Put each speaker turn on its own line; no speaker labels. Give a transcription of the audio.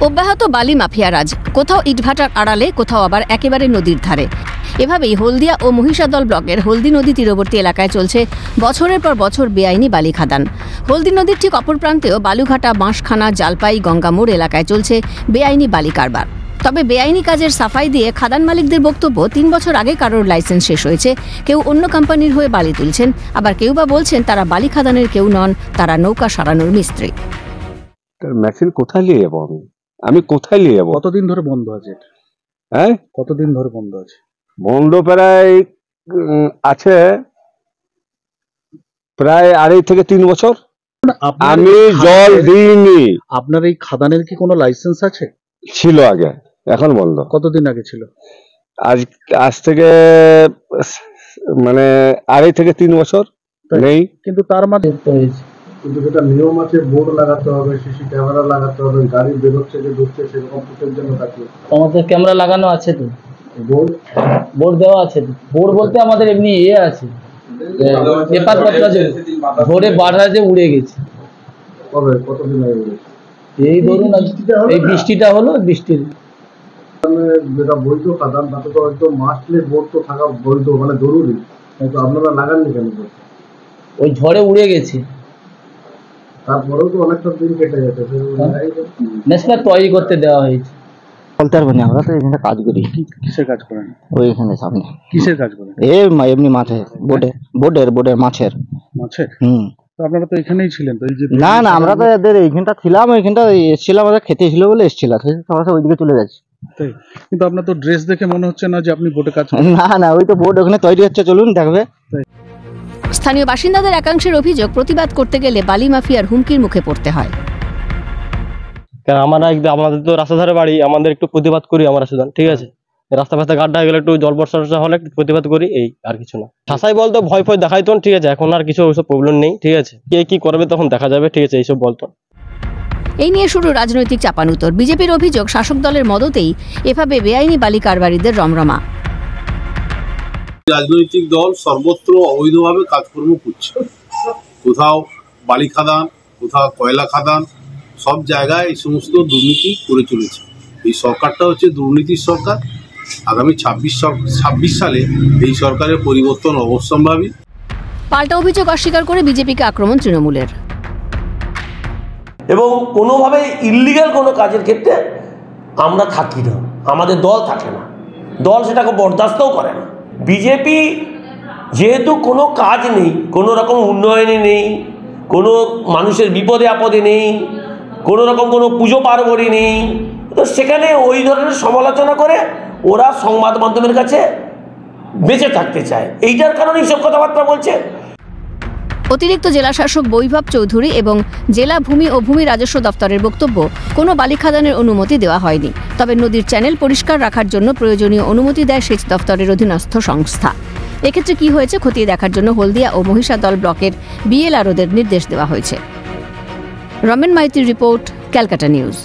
অব্যাহত বালি মাফিয়া রাজ, কোথাও ইটভাটার আড়ালে, কোথাও আবার একেবারে নদীর ধারে। এভাবেই হলদিয়া ও মহিষাদল ব্লকের হলদি নদী তীরবর্তী এলাকায় চলছে বছরের পর বছর বেআইনি বালি খাদান। হলদি নদীর ঠিক অপর প্রান্তেও বালুঘাটা, বাঁশখানা, জালপাই, গঙ্গামোড় এলাকায় চলছে বেআইনি বালি কারবার। তবে বেআইনি কাজের সাফাই দিয়ে খাদান মালিকদের বক্তব্য, ৩ বছর আগে কারোর লাইসেন্স শেষ হয়েছে, কেউ অন্য কোম্পানির হয়ে বালি তুলছেন, আবার কেউ বা বলছেন তারা বালি খাদানের কেউ নন, তারা নৌকা সারানোর মিস্ত্রি।
মেশিন কোথায় নিয়ে যাবো? আমি কোথায় নিয়ে যাবো?
কতদিন ধরে বন্ধ আছে?
হ্যাঁ,
কতদিন ধরে বন্ধ আছে?
বন্ধ প্রায় আছে প্রায় 2.5 থেকে 3 বছর। আমি জল দিইনি।
আপনার এই খাদানের কি কোনো লাইসেন্স আছে?
ছিল আগে, এখন বন্ধ।
কতদিন আগে ছিল?
আজ থেকে মানে 2.5 থেকে 3 বছর নেই।
কিন্তু তার মাঝে কিন্তু যেটা নিয়ম আছে, বোর্ড লাগাতে হবে, সিসি ক্যামেরা লাগাতে হবে, গাড়ি বেরোচ্ছে যে ঢুকছে সেরকম ফুটের জন্য থাকে।
আমাদের ক্যামেরা লাগানো আছে তো, বোর্ড দেওয়া আছে তো। বোর্ড বলতে আমাদের এমনি আছে, পেপার পত্র আছে। ভোরে বাড়া যে উড়ে গেছে।
কবে, কতদিন আগে উড়েছে?
এই ধরুন এই বৃষ্টিটা হলো, বৃষ্টির
যেটা বৈধ খাদান, তাতে তো একদম মাস্টলি বোর্ড তো থাকা বৈধ, মানে জরুরি। কিন্তু আপনারা লাগাননি কেন?
ওই ঝড়ে উড়ে গেছে।
তারপরেও তো অনেকটা দিন কেটে গেছে,
ন্যাশনাল তৈরি করতে দেওয়া হয়েছে।
বলতে পারবো না, আমরা তো এখানে কাজ করি।
কিসের কাজ করেন?
ওইখানে সামনে।
কিসের কাজ করেন?
এমনি মাঠে, বোর্ডের মাছের।
তো আপনারা তো এখানেই ছিলেন তো?
না, আমরা তো এদের এইখানটা ছিলাম, ওইখানটা এসেছিলাম, আমরা খেতে ছিল বলে এসেছিলাম, সবাই ওইদিকে চলে গেছে।
কিন্তু আপনার তো ড্রেস দেখে মনে হচ্ছে না যে আপনি বোটে কাজ করেন।
না, ওই তো বোর্ড ওখানে তৈরি হচ্ছে, চলুন দেখবে।
স্থানীয় বাসিন্দাদের একাংশের অভিযোগ, প্রতিবাদ করতে গেলে বালি মাফিয়ার হুমকির মুখে পড়তে হয়।
আমাদের তো রাস্তা ধারে বাড়ি, আমাদের একটু প্রতিবাদ করি আমরা সুদান, ঠিক আছে। রাস্তা ফাস্তা গাড্ডা গেলে একটু জল বর্ষা হলে একটু প্রতিবাদ করি, এই আর কিছু না। ঠাসাই বলতো ভয় দেখাইতো, ঠিক আছে। এখন আর কিছু ওইসব প্রবলেম নেই, ঠিক আছে। কে কি করবে তখন দেখা যাবে, ঠিক আছে, এইসব বলতো।
এই নিয়ে শুরু রাজনৈতিক চাপানুতর। বিজেপির অভিযোগ, শাসক দলের মদতেই এভাবে বেআইনি বালি কারবারিদের রমরমা।
রাজনৈতিক দল সর্বত্র অবৈধভাবে কাজকর্ম করছে, কোথাও বালি খাদান, কোথাও কয়লা খাদান, সব জায়গায় এই সমস্ত দুর্নীতি করে চলেছে। এই সরকারটা হচ্ছে দুর্নীতির সরকার। আগামী 26 সালে এই সরকারের পরিবর্তন অবশ্যম্ভাবী।
পাল্টা অভিযোগ অস্বীকার করে বিজেপিকে আক্রমণ তৃণমূলের।
এবং কোনোভাবে ইল্লিগাল কোনো কাজের ক্ষেত্রে আমরা থাকি না, আমাদের দল থাকে না, দল সেটাকে বরদাস্তও করে না। বিজেপি যেহেতু কোনো কাজ নেই, কোনো রকম উন্নয়নে নেই, কোনো মানুষের বিপদে আপদে নেই, কোনো রকম কোনো পুজো পার্বণে নেই, তো সেখানে ওই ধরনের সমালোচনা করে ওরা সংবাদ মাধ্যমের কাছে বেঁচে থাকতে চায়। এইটার কারণে এইসব কথাবার্তা বলছে।
অতিরিক্ত জেলাশাসক বৈভব চৌধুরী এবং জেলা ভূমি ও ভূমি রাজস্ব দপ্তরের বক্তব্য, কোনো বালি খাদানের অনুমতি দেওয়া হয়নি। তবে নদীর চ্যানেল পরিষ্কার রাখার জন্য প্রয়োজনীয় অনুমতি দেয় সেচ দপ্তরের অধীনস্থ সংস্থা। এক্ষেত্রে কি হয়েছে খতিয়ে দেখার জন্য হলদিয়া ও মহিষাদল ব্লকের বিএলআরওদের নির্দেশ দেওয়া হয়েছে। রমেন মাইতির রিপোর্ট, ক্যালকাটা নিউজ।